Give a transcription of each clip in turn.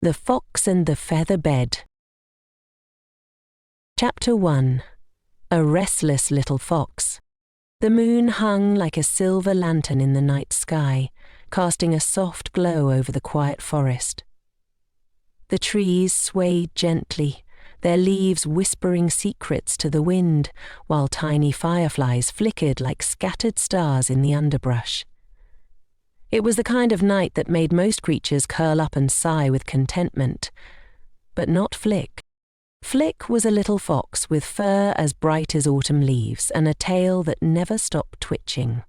The Fox and the Feather Bed. Chapter 1. A Restless Little Fox. The moon hung like a silver lantern in the night sky, casting a soft glow over the quiet forest. The trees swayed gently, their leaves whispering secrets to the wind, while tiny fireflies flickered like scattered stars in the underbrush. It was the kind of night that made most creatures curl up and sigh with contentment, but not Flick. Flick was a little fox with fur as bright as autumn leaves and a tail that never stopped twitching.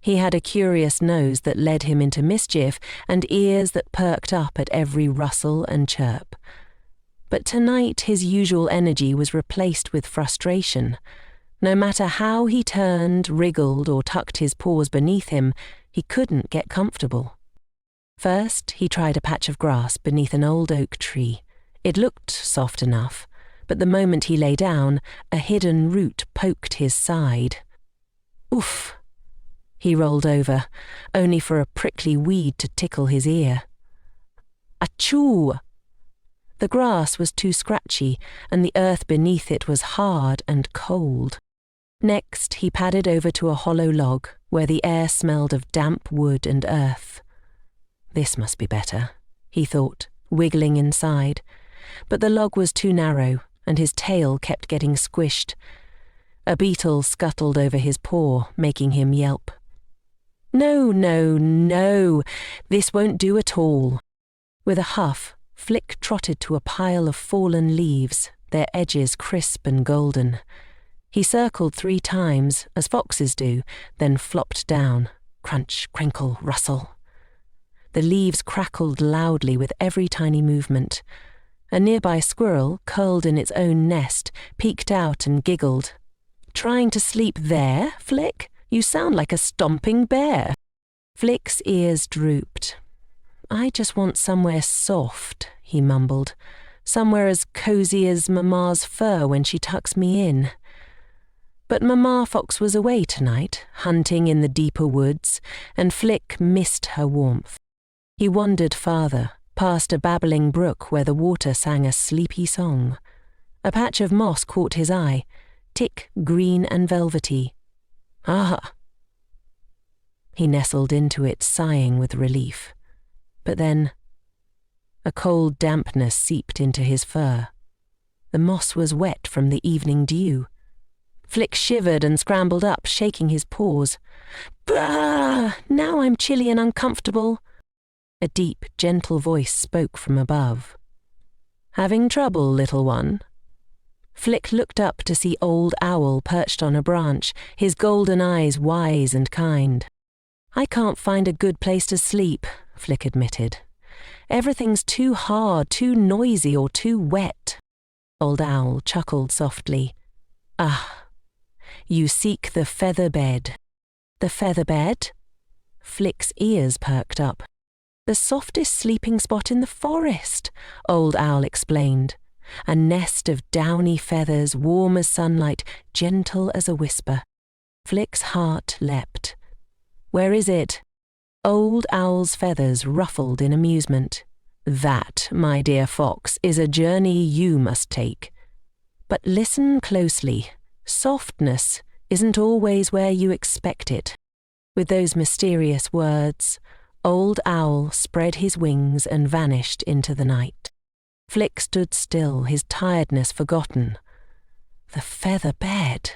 He had a curious nose that led him into mischief and ears that perked up at every rustle and chirp. But tonight his usual energy was replaced with frustration. No matter how he turned, wriggled, or tucked his paws beneath him, he couldn't get comfortable. First, he tried a patch of grass beneath an old oak tree. It looked soft enough, but the moment he lay down, a hidden root poked his side. Oof! He rolled over, only for a prickly weed to tickle his ear. Achoo! The grass was too scratchy, and the earth beneath it was hard and cold. Next, he padded over to a hollow log, where the air smelled of damp wood and earth. This must be better, he thought, wiggling inside. But the log was too narrow, and his tail kept getting squished. A beetle scuttled over his paw, making him yelp. No, no, no, this won't do at all. With a huff, Flick trotted to a pile of fallen leaves, their edges crisp and golden. He circled 3 times, as foxes do, then flopped down. Crunch, crinkle, rustle. The leaves crackled loudly with every tiny movement. A nearby squirrel, curled in its own nest, peeked out and giggled. Trying to sleep there, Flick? You sound like a stomping bear. Flick's ears drooped. I just want somewhere soft, he mumbled. Somewhere as cozy as Mamma's fur when she tucks me in. But Mamma Fox was away tonight, hunting in the deeper woods, and Flick missed her warmth. He wandered farther, past a babbling brook where the water sang a sleepy song. A patch of moss caught his eye, thick, green and velvety. Ah! He nestled into it, sighing with relief. But then, a cold dampness seeped into his fur. The moss was wet from the evening dew. Flick shivered and scrambled up, shaking his paws. Bah! Now I'm chilly and uncomfortable. A deep, gentle voice spoke from above. Having trouble, little one? Flick looked up to see Old Owl perched on a branch, his golden eyes wise and kind. I can't find a good place to sleep, Flick admitted. Everything's too hard, too noisy, or too wet. Old Owl chuckled softly. Ah, you seek the feather bed. The feather bed? Flick's ears perked up. The softest sleeping spot in the forest, Old Owl explained. A nest of downy feathers, warm as sunlight, gentle as a whisper. Flick's heart leapt. Where is it? Old Owl's feathers ruffled in amusement. That, my dear fox, is a journey you must take. But listen closely. Softness isn't always where you expect it. With those mysterious words, Old Owl spread his wings and vanished into the night. Flick stood still, his tiredness forgotten. The feather bed.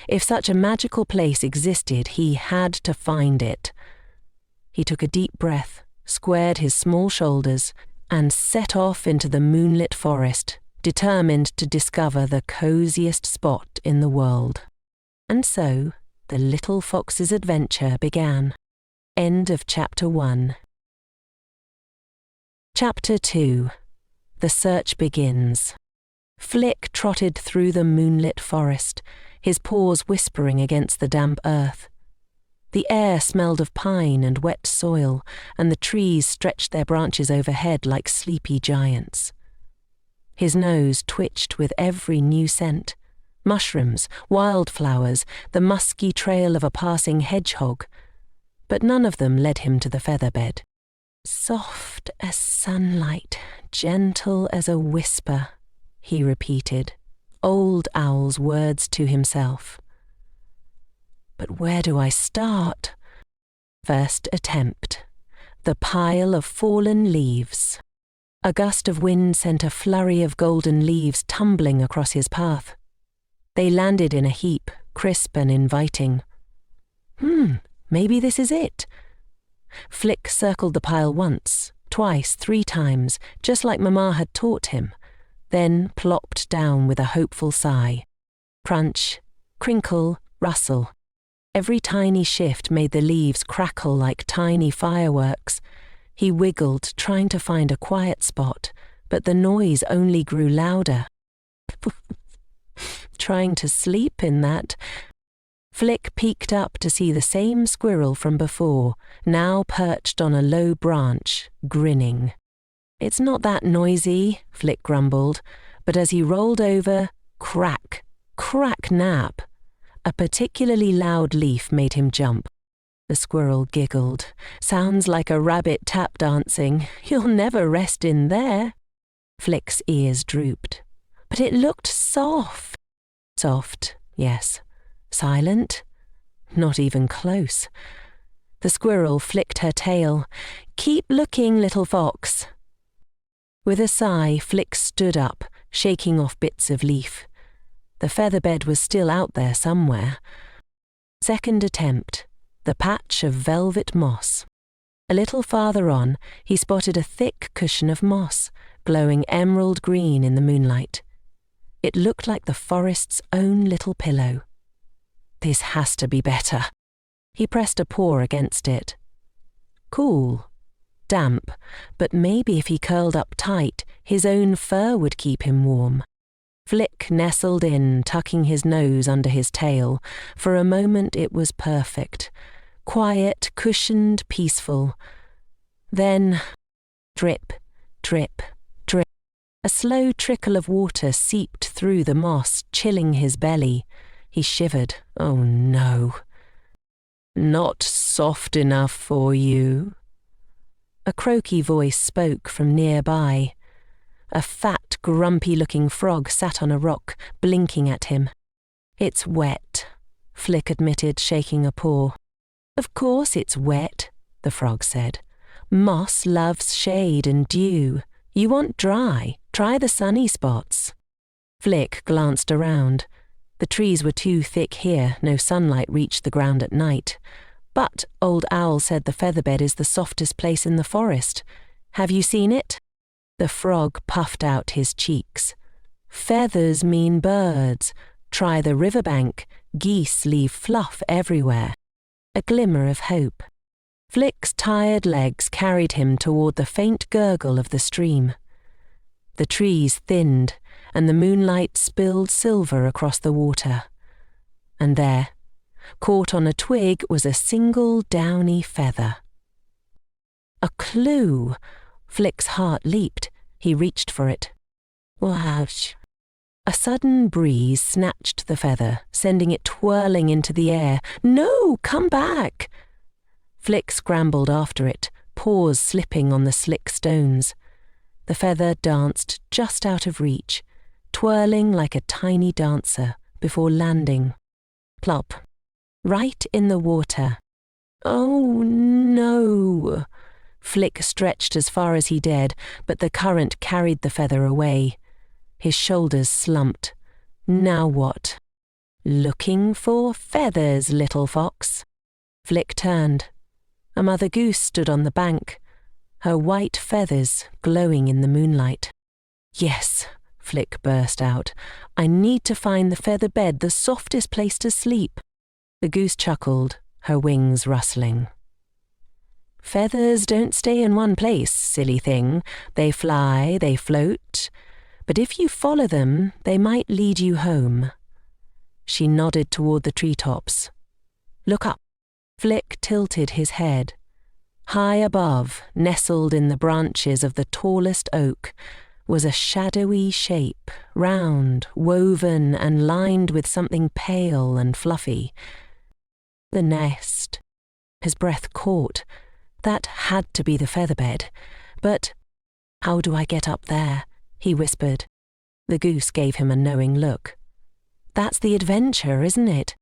If such a magical place existed, he had to find it. He took a deep breath, squared his small shoulders, and set off into the moonlit forest, determined to discover the coziest spot in the world. And so, the little fox's adventure began. End of Chapter 1. Chapter 2. The Search Begins. Flick trotted through the moonlit forest, his paws whispering against the damp earth. The air smelled of pine and wet soil, and the trees stretched their branches overhead like sleepy giants. His nose twitched with every new scent. Mushrooms, wildflowers, the musky trail of a passing hedgehog. But none of them led him to the feather bed. Soft As sunlight, gentle as a whisper, he repeated, Old Owl's words to himself. But where do I start? First attempt. The pile of fallen leaves. A gust of wind sent a flurry of golden leaves tumbling across his path. They landed in a heap, crisp and inviting. Maybe this is it. Flick circled the pile once, twice, 3 times, just like Mamma had taught him, then plopped down with a hopeful sigh. Crunch, crinkle, rustle. Every tiny shift made the leaves crackle like tiny fireworks. He wiggled, trying to find a quiet spot, but the noise only grew louder. Trying to sleep in that. Flick peeked up to see the same squirrel from before, now perched on a low branch, grinning. It's not that noisy, Flick grumbled, but as he rolled over, crack, crack nap. A particularly loud leaf made him jump. The squirrel giggled. Sounds like a rabbit tap dancing. You'll never rest in there. Flick's ears drooped. But it looked soft. Soft, yes. Silent? Not even close. The squirrel flicked her tail. Keep looking, little fox. With a sigh, Flick stood up, shaking off bits of leaf. The feather bed was still out there somewhere. Second attempt. The patch of velvet moss. A little farther on, he spotted a thick cushion of moss, glowing emerald green in the moonlight. It looked like the forest's own little pillow. This has to be better. He pressed a paw against it. Cool. Damp, but maybe if he curled up tight, his own fur would keep him warm. Flick nestled in, tucking his nose under his tail. For a moment it was perfect. Quiet, cushioned, peaceful. Then, drip, drip, drip. A slow trickle of water seeped through the moss, chilling his belly. He shivered. Oh no. Not soft enough for you. A croaky voice spoke from nearby. A fat, grumpy-looking frog sat on a rock, blinking at him. It's wet, Flick admitted, shaking a paw. Of course it's wet, the frog said. Moss loves shade and dew. You want dry. Try the sunny spots. Flick glanced around. The trees were too thick here, no sunlight reached the ground at night. But Old Owl said the featherbed is the softest place in the forest. Have you seen it? The frog puffed out his cheeks. Feathers mean birds. Try the riverbank. Geese leave fluff everywhere. A glimmer of hope. Flick's tired legs carried him toward the faint gurgle of the stream. The trees thinned, and the moonlight spilled silver across the water. And there, caught on a twig, was a single downy feather. A clue! Flick's heart leaped. He reached for it. Whoosh! A sudden breeze snatched the feather, sending it twirling into the air. No, come back! Flick scrambled after it, paws slipping on the slick stones. The feather danced just out of reach, twirling like a tiny dancer before landing. Plop! Right in the water. Oh no! Flick stretched as far as he dared, but the current carried the feather away. His shoulders slumped. Now what? Looking for feathers, little fox. Flick turned. A mother goose stood on the bank, her white feathers glowing in the moonlight. Yes, Flick burst out. I need to find the feather bed, the softest place to sleep. The goose chuckled, her wings rustling. Feathers don't stay in one place, silly thing. They fly, they float. But if you follow them, they might lead you home. She nodded toward the treetops. Look up. Flick tilted his head. High above, nestled in the branches of the tallest oak, was a shadowy shape, round, woven and lined with something pale and fluffy. The nest. His breath caught. That had to be the featherbed, But how do I get up there? He whispered. The goose gave him a knowing look. That's the adventure, isn't it?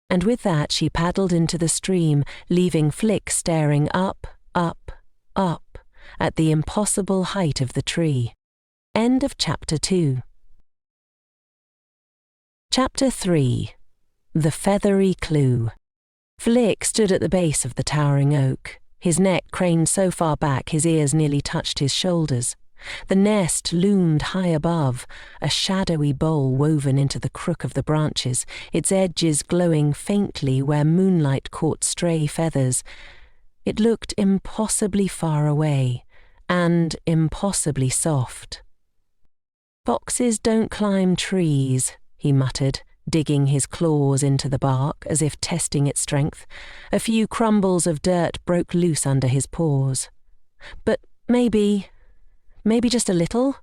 And with that she paddled into the stream, leaving Flick staring up, up, up at the impossible height of the tree. End of Chapter 2. Chapter 3. The Feathery Clue. Flick stood at the base of the towering oak, his neck craned so far back his ears nearly touched his shoulders. The nest loomed high above, a shadowy bowl woven into the crook of the branches, its edges glowing faintly where moonlight caught stray feathers. It looked impossibly far away, and impossibly soft. "Foxes don't climb trees," he muttered, digging his claws into the bark as if testing its strength. A few crumbles of dirt broke loose under his paws. But maybe just a little.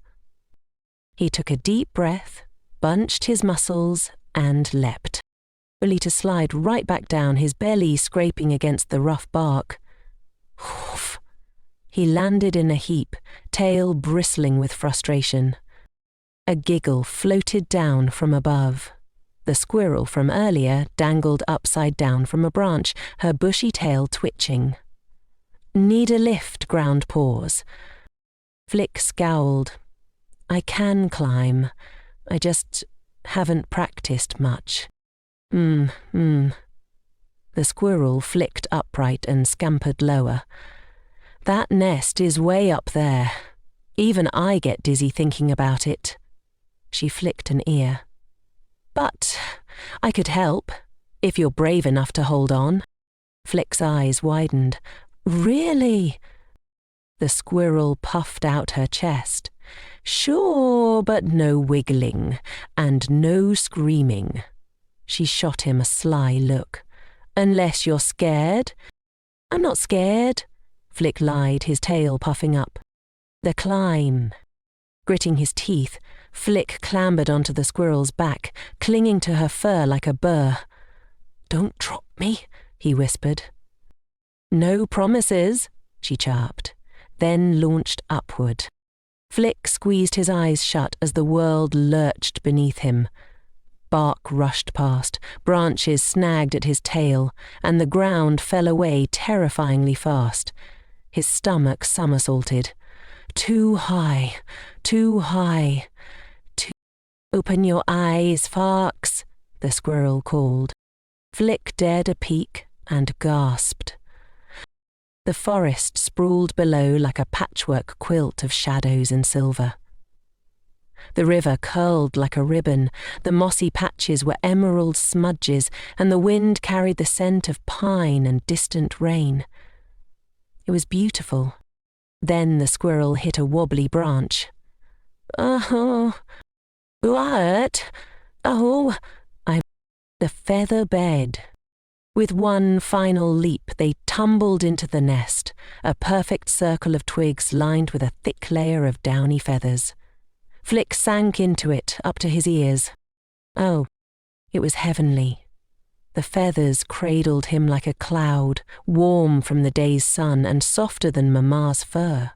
He took a deep breath, bunched his muscles, and leapt, only to slide right back down, his belly scraping against the rough bark. Whoof! He landed in a heap, tail bristling with frustration. A giggle floated down from above. The squirrel from earlier dangled upside down from a branch, her bushy tail twitching. "Need a lift," ground paws. Flick scowled. "I can climb. I just haven't practiced much." The squirrel flicked upright and scampered lower. "That nest is way up there. Even I get dizzy thinking about it." She flicked an ear. "But I could help, if you're brave enough to hold on." Flick's eyes widened. "Really?" The squirrel puffed out her chest. "Sure, but no wiggling, and no screaming." She shot him a sly look. "Unless you're scared." "I'm not scared," Flick lied, his tail puffing up. "The climb." Gritting his teeth, Flick clambered onto the squirrel's back, clinging to her fur like a burr. "Don't drop me," he whispered. "No promises," she chirped, then launched upward. Flick squeezed his eyes shut as the world lurched beneath him. Bark rushed past, branches snagged at his tail, and the ground fell away terrifyingly fast. His stomach somersaulted. Too high, too high, too... "Open your eyes, Fox," the squirrel called. Flick dared a peek and gasped. The forest sprawled below like a patchwork quilt of shadows and silver. The river curled like a ribbon, the mossy patches were emerald smudges, and the wind carried the scent of pine and distant rain. It was beautiful. Then the squirrel hit a wobbly branch. "Oh, what? Oh, I'm..." The feather bed. With one final leap, they tumbled into the nest, a perfect circle of twigs lined with a thick layer of downy feathers. Flick sank into it, up to his ears. Oh, it was heavenly. The feathers cradled him like a cloud, warm from the day's sun and softer than Mamma's fur.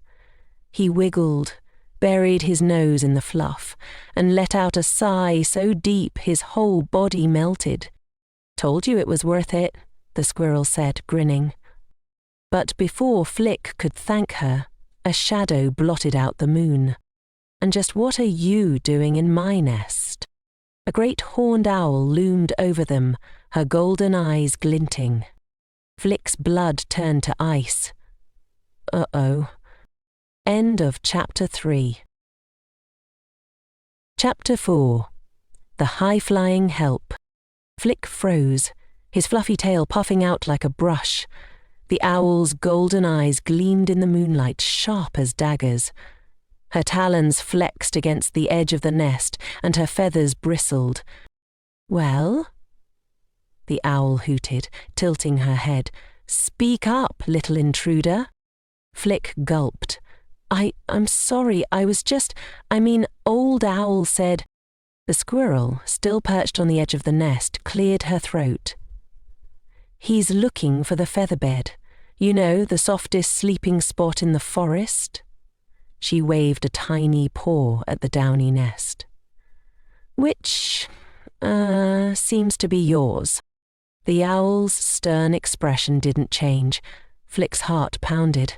He wiggled, buried his nose in the fluff, and let out a sigh so deep his whole body melted. "Told you it was worth it," the squirrel said, grinning. But before Flick could thank her, a shadow blotted out the moon. "And just what are you doing in my nest?" A great horned owl loomed over them, her golden eyes glinting. Flick's blood turned to ice. Uh-oh. End of Chapter 3. Chapter 4. The High-Flying Help. Flick froze, his fluffy tail puffing out like a brush. The owl's golden eyes gleamed in the moonlight, sharp as daggers. Her talons flexed against the edge of the nest, and her feathers bristled. "Well?" The owl hooted, tilting her head. "Speak up, little intruder." Flick gulped. I'm sorry, Old Owl said..." The squirrel, still perched on the edge of the nest, cleared her throat. "He's looking for the feather bed. You know, the softest sleeping spot in the forest." She waved a tiny paw at the downy nest. Which, seems to be yours. The owl's stern expression didn't change. Flick's heart pounded.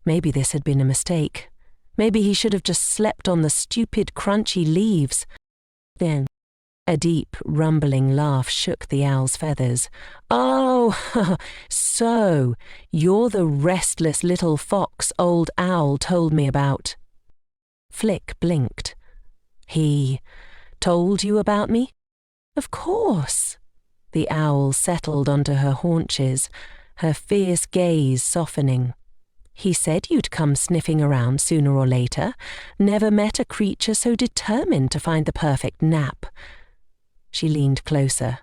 Maybe this had been a mistake. Maybe he should have just slept on the stupid, crunchy leaves. Then, a deep, rumbling laugh shook the owl's feathers. Oh, so you're the restless little fox old owl told me about. Flick blinked. He told you about me? Of course. The owl settled onto her haunches, her fierce gaze softening. He said you'd come sniffing around sooner or later. Never met a creature so determined to find the perfect nap. She leaned closer.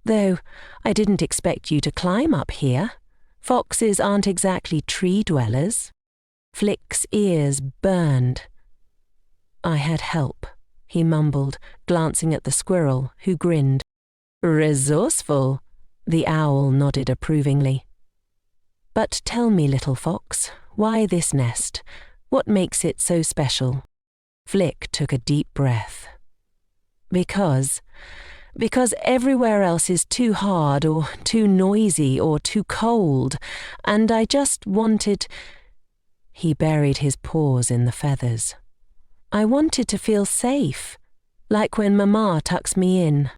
Though I didn't expect you to climb up here. Foxes aren't exactly tree dwellers. Flick's ears burned. I had help, he mumbled, glancing at the squirrel, who grinned. Resourceful, the owl nodded approvingly. But tell me, little fox, why this nest? What makes it so special? Flick took a deep breath. Because everywhere else is too hard or too noisy or too cold, and I just wanted... He buried his paws in the feathers. I wanted to feel safe, like when Mama tucks me in.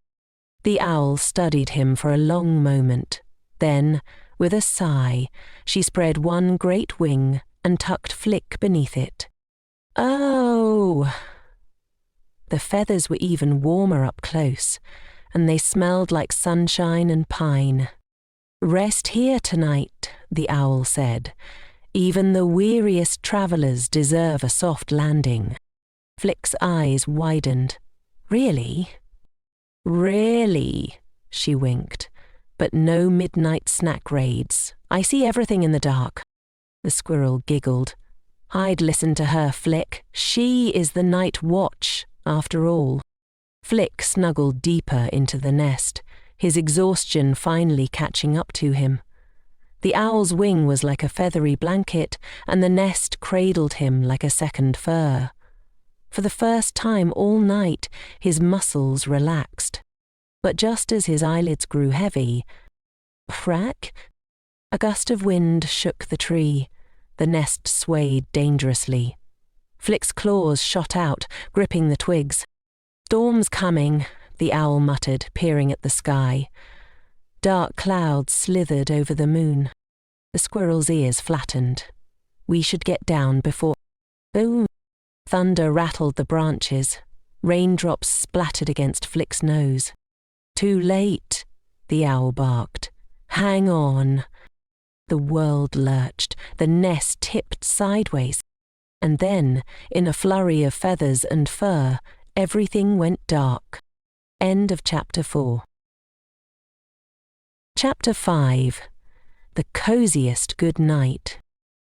The owl studied him for a long moment. Then, with a sigh, she spread one great wing and tucked Flick beneath it. Oh! The feathers were even warmer up close, and they smelled like sunshine and pine. Rest here tonight, the owl said. Even the weariest travellers deserve a soft landing. Flick's eyes widened. Really? Really? She winked. But no midnight snack raids. I see everything in the dark. The squirrel giggled. I'd listen to her, Flick. She is the night watch, after all. Flick snuggled deeper into the nest, his exhaustion finally catching up to him. The owl's wing was like a feathery blanket, and the nest cradled him like a second fur. For the first time all night, his muscles relaxed. But just as his eyelids grew heavy, crack! A gust of wind shook the tree. The nest swayed dangerously. Flick's claws shot out, gripping the twigs. Storm's coming, the owl muttered, peering at the sky. Dark clouds slithered over the moon. The squirrel's ears flattened. We should get down before... Boom! Thunder rattled the branches. Raindrops splattered against Flick's nose. Too late, the owl barked. Hang on. The world lurched. The nest tipped sideways. And then, in a flurry of feathers and fur, everything went dark. End of Chapter 4. Chapter 5. The Coziest Good Night.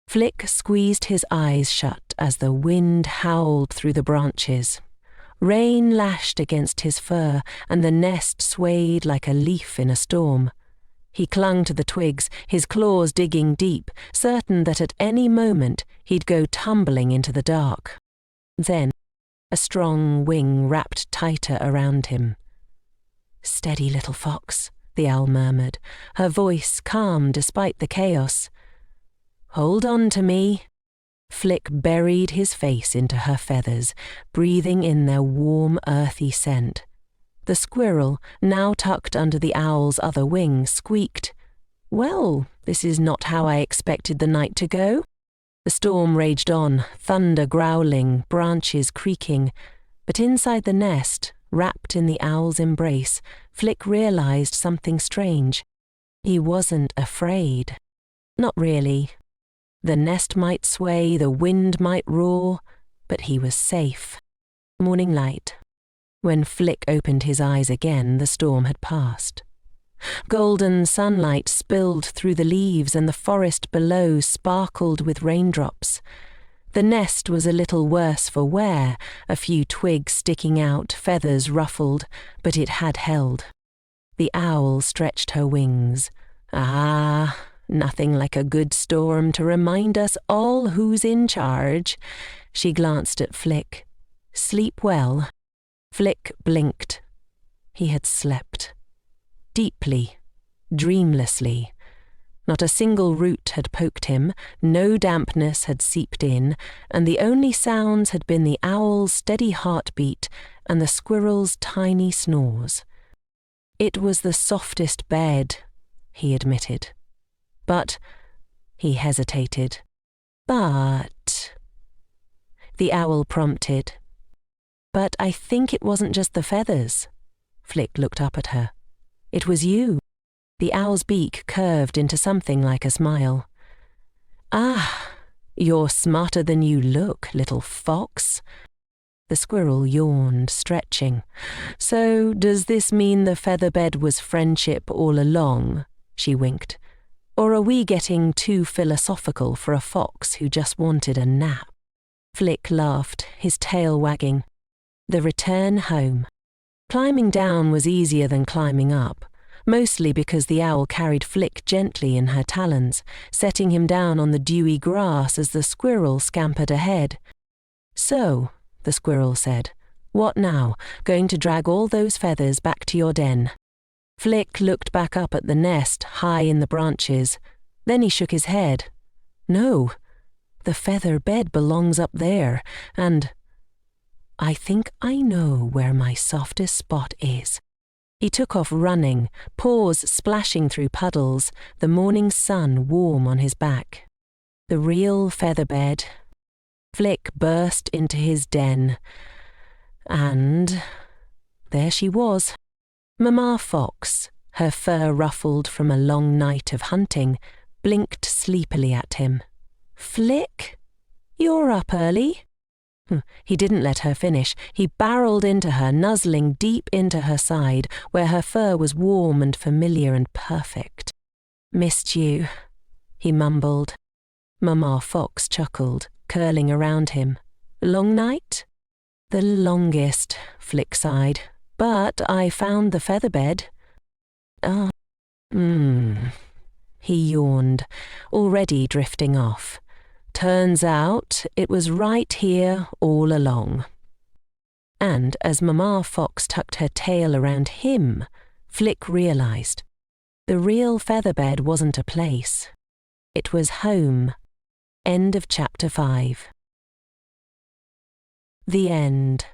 Flick squeezed his eyes shut as the wind howled through the branches. Rain lashed against his fur, and the nest swayed like a leaf in a storm. He clung to the twigs, his claws digging deep, certain that at any moment he'd go tumbling into the dark. Then, a strong wing wrapped tighter around him. Steady, little fox, the owl murmured, her voice calm despite the chaos. Hold on to me. Flick buried his face into her feathers, breathing in their warm, earthy scent. The squirrel, now tucked under the owl's other wing, squeaked. Well, this is not how I expected the night to go. The storm raged on, thunder growling, branches creaking. But inside the nest, wrapped in the owl's embrace, Flick realized something strange. He wasn't afraid. Not really. The nest might sway, the wind might roar, but he was safe. Morning light. When Flick opened his eyes again, the storm had passed. Golden sunlight spilled through the leaves, and the forest below sparkled with raindrops. The nest was a little worse for wear, a few twigs sticking out, feathers ruffled, but it had held. The owl stretched her wings. Ah, nothing like a good storm to remind us all who's in charge. She glanced at Flick. Sleep well. Flick blinked. He had slept. Deeply, dreamlessly. Not a single root had poked him, no dampness had seeped in, and the only sounds had been the owl's steady heartbeat and the squirrel's tiny snores. It was the softest bed, he admitted. But, he hesitated. But... The owl prompted. But I think it wasn't just the feathers. Flick looked up at her. It was you. The owl's beak curved into something like a smile. Ah, you're smarter than you look, little fox. The squirrel yawned, stretching. So, does this mean the featherbed was friendship all along? She winked. Or are we getting too philosophical for a fox who just wanted a nap? Flick laughed, his tail wagging. The return home. Climbing down was easier than climbing up, mostly because the owl carried Flick gently in her talons, setting him down on the dewy grass as the squirrel scampered ahead. So, the squirrel said, what now, going to drag all those feathers back to your den? Flick looked back up at the nest high in the branches. Then he shook his head. No, the feather bed belongs up there, and I think I know where my softest spot is. He took off running, paws splashing through puddles, the morning sun warm on his back. The real feather bed. Flick burst into his den, and there she was. Mamma Fox, her fur ruffled from a long night of hunting, blinked sleepily at him. Flick, you're up early? He didn't let her finish. He barreled into her, nuzzling deep into her side, where her fur was warm and familiar and perfect. Missed you, he mumbled. Mamma Fox chuckled, curling around him. Long night? The longest, Flick sighed. But I found the feather bed. He yawned, already drifting off. Turns out it was right here all along. And as Mamma Fox tucked her tail around him, Flick realized the real feather bed wasn't a place. It was home. End of chapter 5. The end.